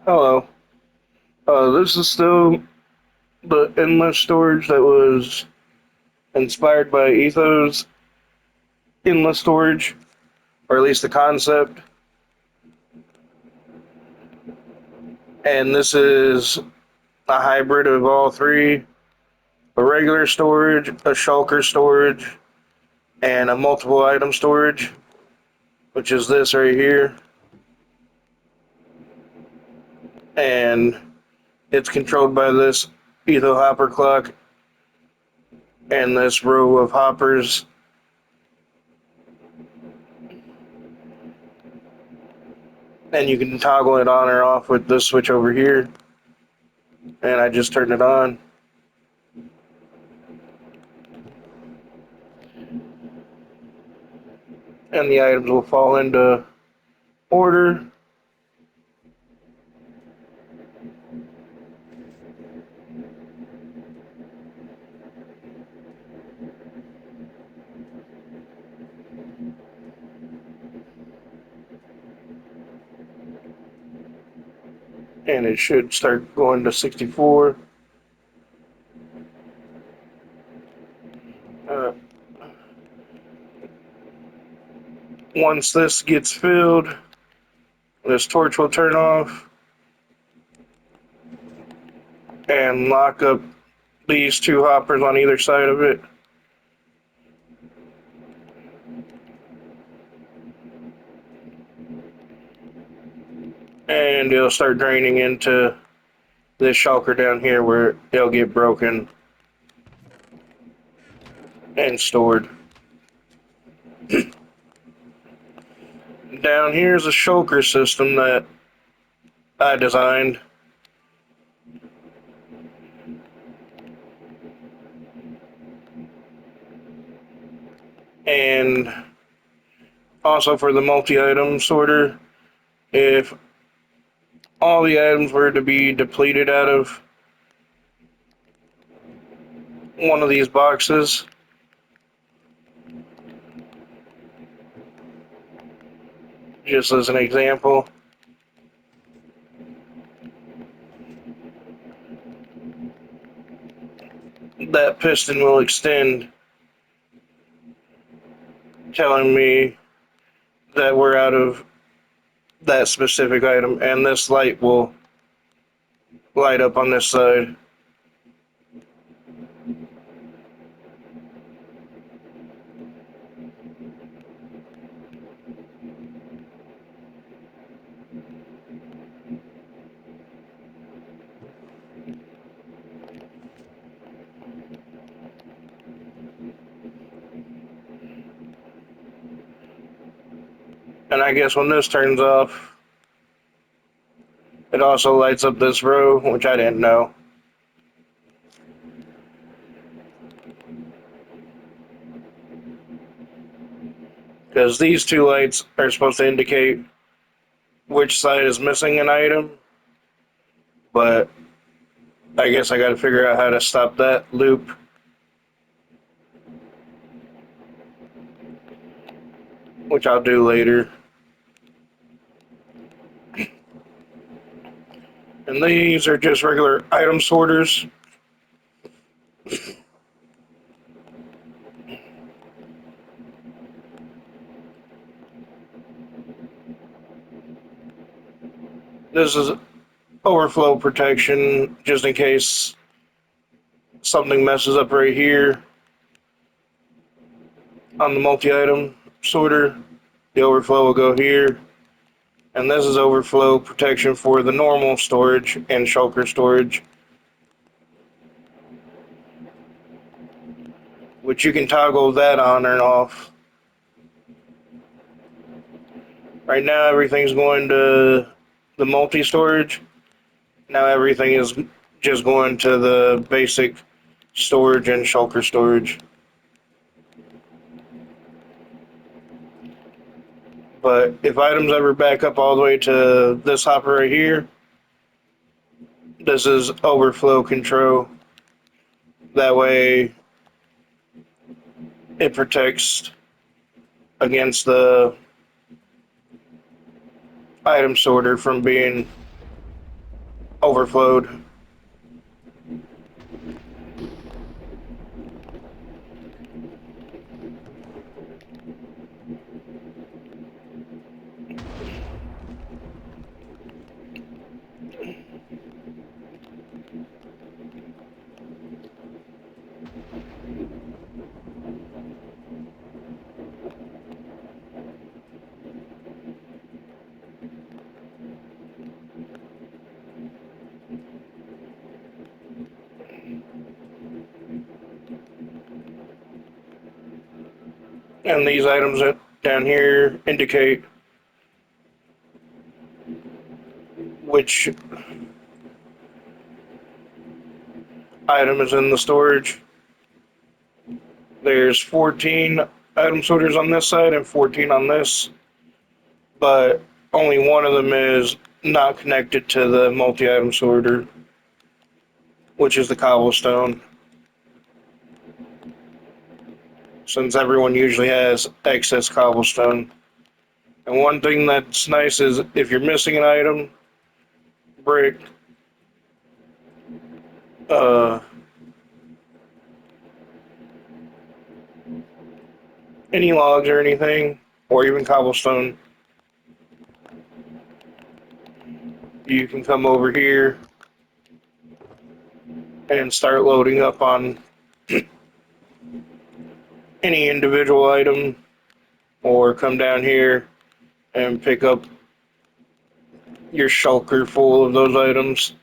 Hello. This is still the endless storage that was inspired by Etho's endless storage, or at least the concept. And this is a hybrid of all three: a regular storage, a shulker storage, and a multiple item storage, which is this right here. And it's controlled by this Etho hopper clock and this row of hoppers. And you can toggle it on or off with this switch over here. And I just turned it on. And the items will fall into order. And it should start going to 64. Uh, Once this gets filled, this torch will turn off and lock up these two hoppers on either side of it. And it'll start draining into this shulker down here where it'll get broken and stored. Down here is a shulker system that I designed. And also for the multi-item sorter, if all the items were to be depleted out of one of these boxes, just as an example, that piston will extend, telling me that we're out of that specific item, and this light will light up on this side. And I guess when this turns off, it also lights up this row, which I didn't know. Because these two lights are supposed to indicate which side is missing an item, but I guess I gotta figure out how to stop that loop. Which I'll do later. And these are just regular item sorters. This is overflow protection, just in case something messes up right here on the multi-item sorter. The overflow will go here. And this is overflow protection for the normal storage and shulker storage, which you can toggle that on and off. Right now everything's going to the multi-storage. Now everything is just going to the basic storage and shulker storage. But if items ever back up all the way to this hopper right here, this is overflow control. That way it protects against the item sorter from being overflowed. And these items that down here indicate which item is in the storage. There's 14 item sorters on this side and 14 on this, but only one of them is not connected to the multi-item sorter, which is the cobblestone. Since everyone usually has excess cobblestone. And one thing that's nice is if you're missing an item, brick, uh, any logs or anything, or even cobblestone, you can come over here and start loading up on any individual item, or come down here and pick up your shulker full of those items,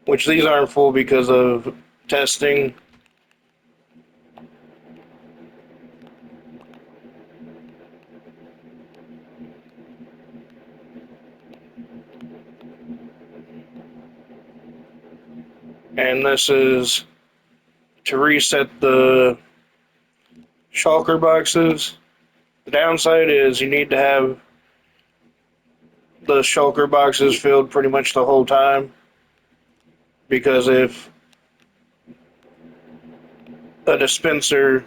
which these aren't full because of testing. And this is to reset the shulker boxes. The downside is you need to have the shulker boxes filled pretty much the whole time, because if a dispenser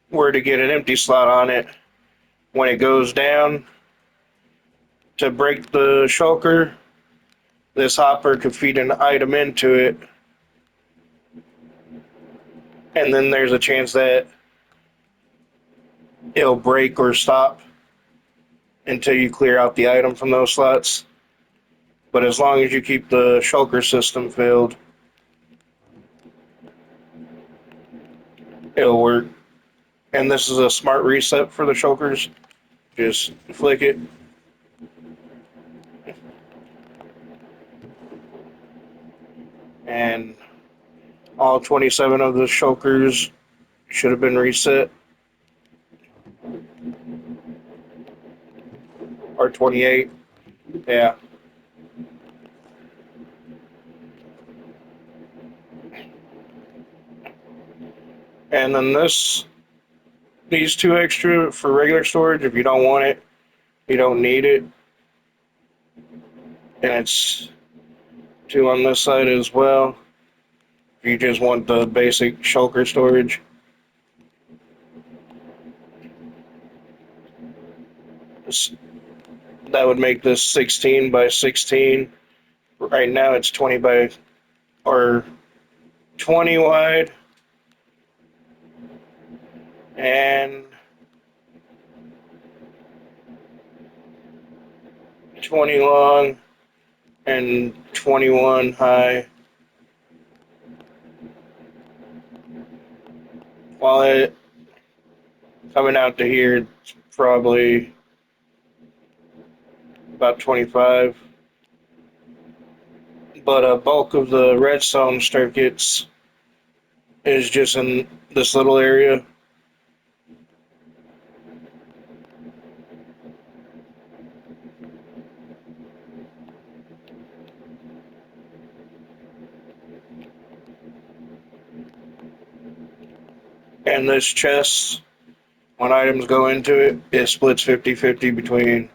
were to get an empty slot on it, when it goes down to break the shulker, this hopper could feed an item into it, and then there's a chance that it'll break or stop until you clear out the item from those slots. But as long as you keep the shulker system filled, it'll work. And this is a smart reset for the shulkers. Just flick it, and all 27 of the shulkers should have been reset. Or 28. Yeah. And then these two extra for regular storage, if you don't want it, you don't need it. And it's two on this side as well. If you just want the basic shulker storage. That would make this 16 by 16. Right now it's 20 by, or 20 wide and 20 long and 21 high. While it coming out to here, it's probably about 25. But a bulk of the redstone circuits is just in this little area. And this chest, when items go into it, it splits 50-50 between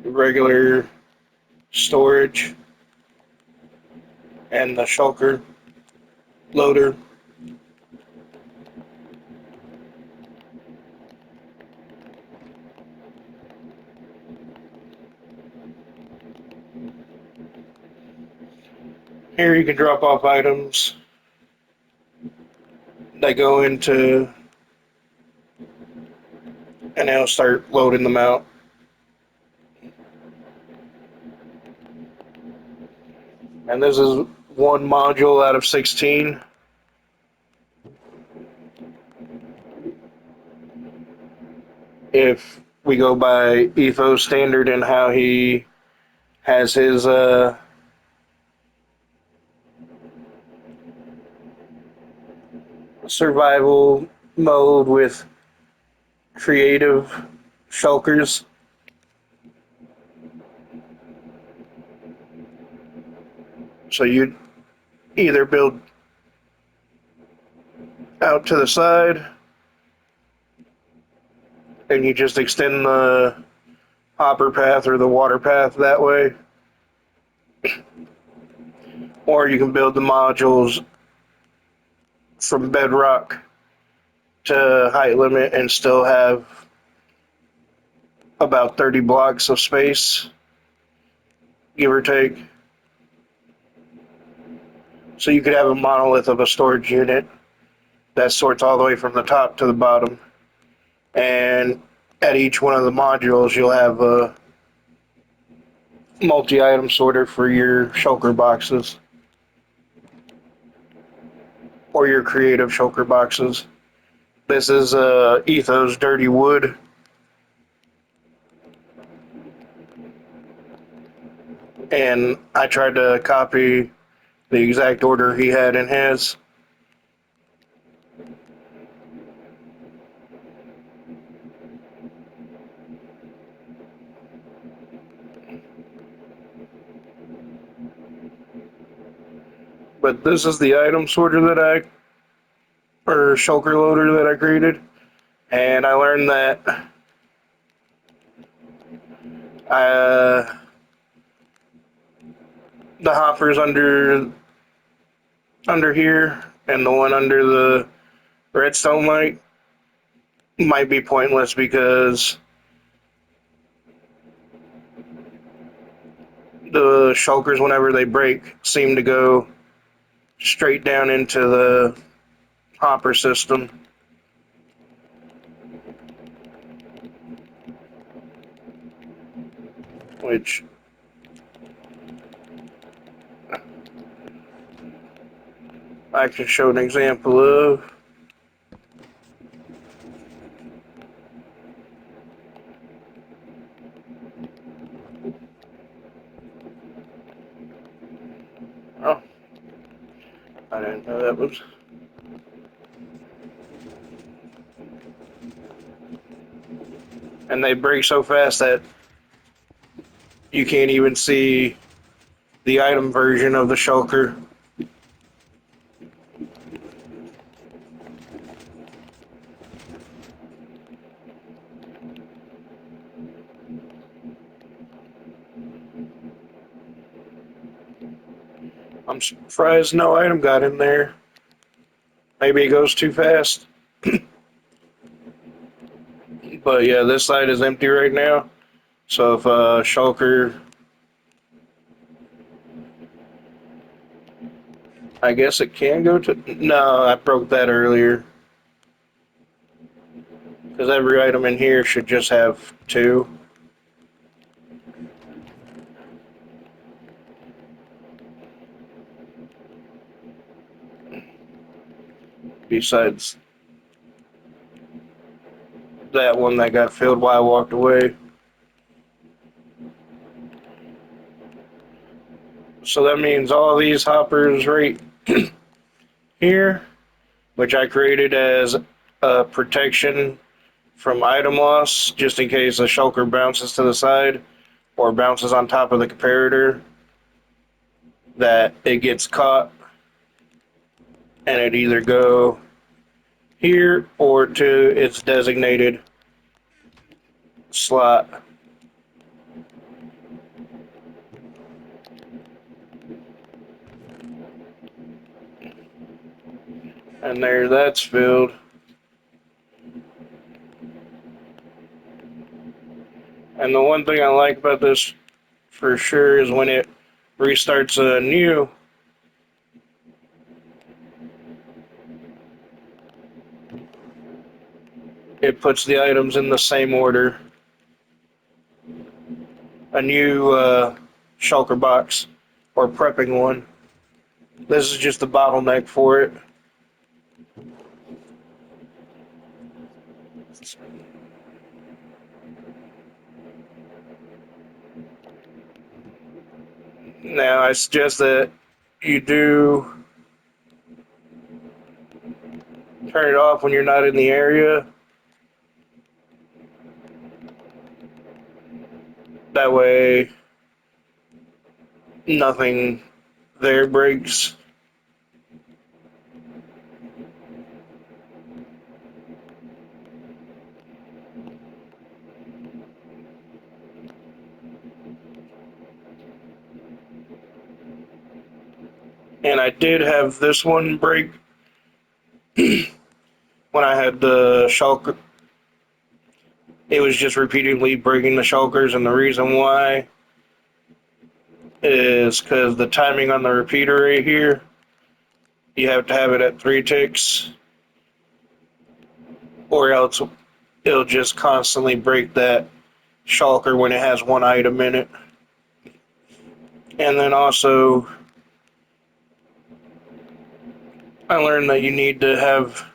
regular storage and the shulker loader. Here you can drop off items that go into, and it'll start loading them out. And this is one module out of 16. If we go by Etho standard and how he has his survival mode with creative shulkers. So you either build out to the side and you just extend the hopper path or the water path that way, or you can build the modules from bedrock to height limit and still have about 30 blocks of space, give or take. So you could have a monolith of a storage unit that sorts all the way from the top to the bottom. And at each one of the modules, you'll have a multi-item sorter for your shulker boxes or your creative shulker boxes. This is Etho's dirty wood. And I tried to copy the exact order he had in his. But this is the item sorter or shulker loader that I created. And I learned that the hoppers under here and the one under the redstone light might be pointless because the shulkers, whenever they break, seem to go straight down into the hopper system. Which I can show an example of. Oh, I didn't know that was. And they break so fast that you can't even see the item version of the shulker. I'm surprised no item got in there. Maybe it goes too fast. But yeah, this side is empty right now. So if a shulker, I guess it can go to. No, I broke that earlier. Because every item in here should just have two. Besides that one that got filled while I walked away. So that means all these hoppers right here, which I created as a protection from item loss, just in case a shulker bounces to the side or bounces on top of the comparator, that it gets caught and it either go here or to its designated slot. And there, that's filled. And the one thing I like about this for sure is when it restarts anew, It puts the items in the same order. A new shulker box or prepping one. This is just the bottleneck for it. Now, I suggest that you do turn it off when you're not in the area. That way, nothing there breaks. And I did have this one break when I had the shulker. It was just repeatedly breaking the shulkers, and the reason why is because the timing on the repeater right here, you have to have it at 3 ticks, or else it'll just constantly break that shulker when it has one item in it. And then also, I learned that you need to have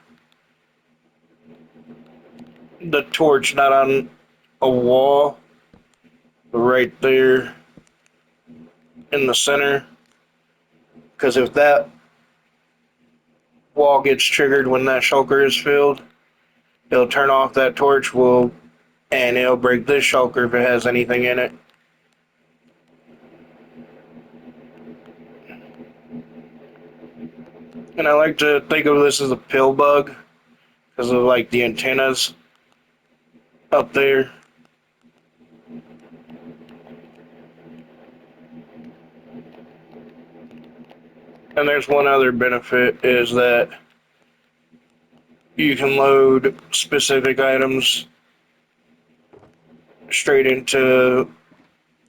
the torch not on a wall, but right there in the center. Because if that wall gets triggered when that shulker is filled, it'll turn off that torch, and it'll break this shulker if it has anything in it. And I like to think of this as a pill bug because of like the antennas up there. And there's one other benefit is that you can load specific items straight into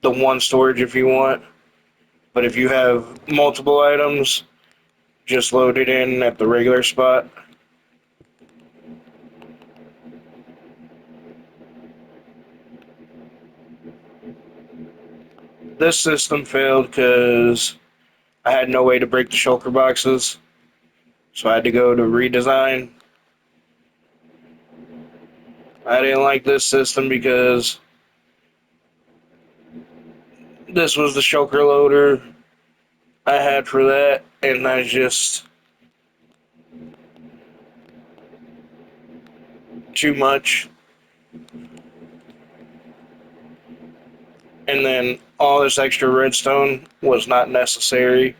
the one storage if you want. But if you have multiple items, just load it in at the regular spot. This system failed because I had no way to break the shulker boxes, so I had to go to redesign. I didn't like this system because this was the shulker loader I had for that, and I just too much. And then all this extra redstone was not necessary.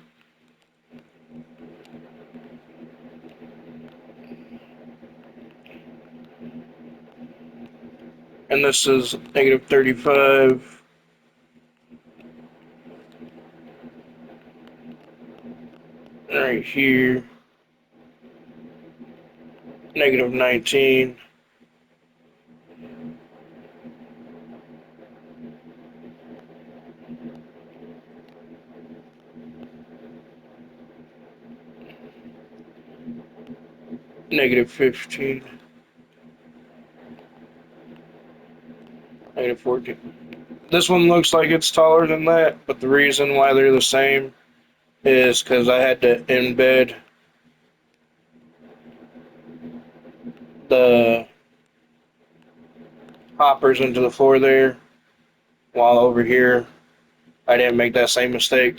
And this is negative 35. Right here, negative 19. Negative 15. Negative 14. This one looks like it's taller than that, but the reason why they're the same is because I had to embed the hoppers into the floor there, while over here I didn't make that same mistake.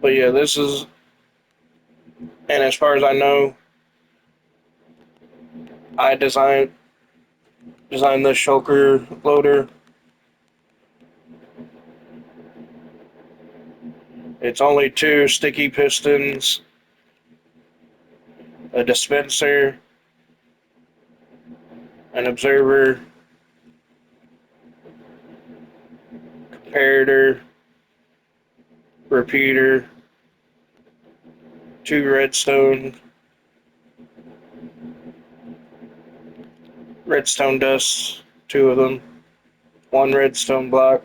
But yeah, this is, and as far as I know, I designed this shulker loader. It's only two sticky pistons, a dispenser, an observer, comparator, repeater, two redstone dusts, two of them, one redstone block,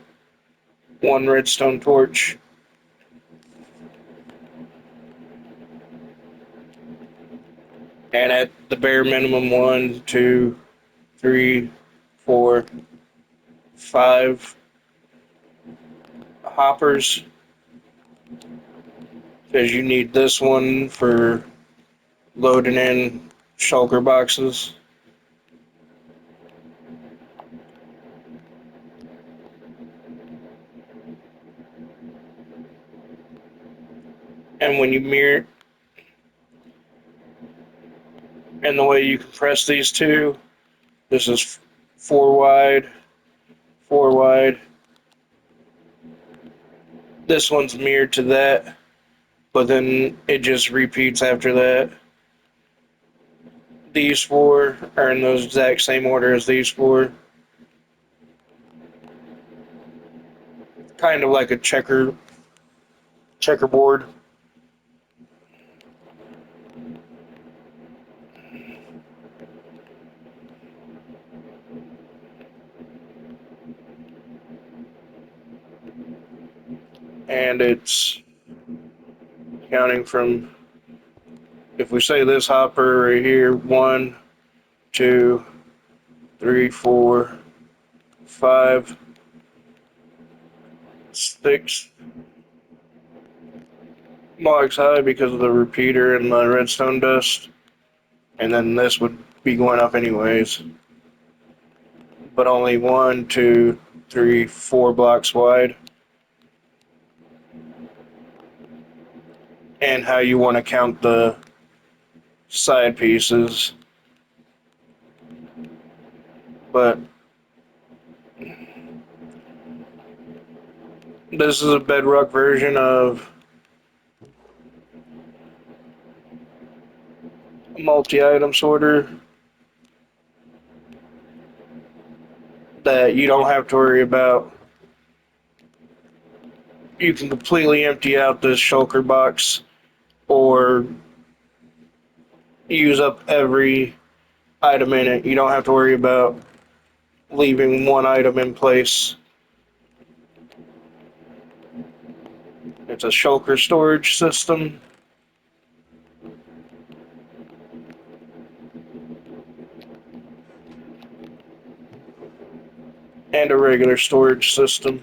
one redstone torch. And at the bare minimum, 1, 2, 3, 4, 5 hoppers, because you need this one for loading in shulker boxes. And when you mirror, and the way you compress these two, this is 4 wide, 4 wide. This one's mirrored to that, but then it just repeats after that. These four are in those exact same order as these four. Kind of like a checkerboard. And it's counting from, if we say this hopper right here, 1, 2, 3, 4, 5, 6 blocks high because of the repeater and the redstone dust. And then this would be going up anyways. But only 1, 2, 3, 4 blocks wide. And how you want to count the side pieces. But this is a bedrock version of a multi-item sorter that you don't have to worry about. You can completely empty out this shulker box or use up every item in it. You don't have to worry about leaving one item in place. It's a shulker storage system and a regular storage system.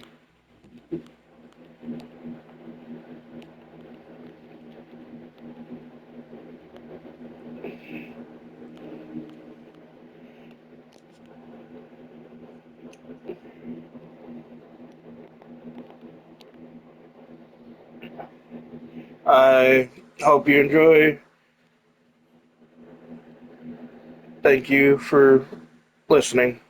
I hope you enjoy. Thank you for listening.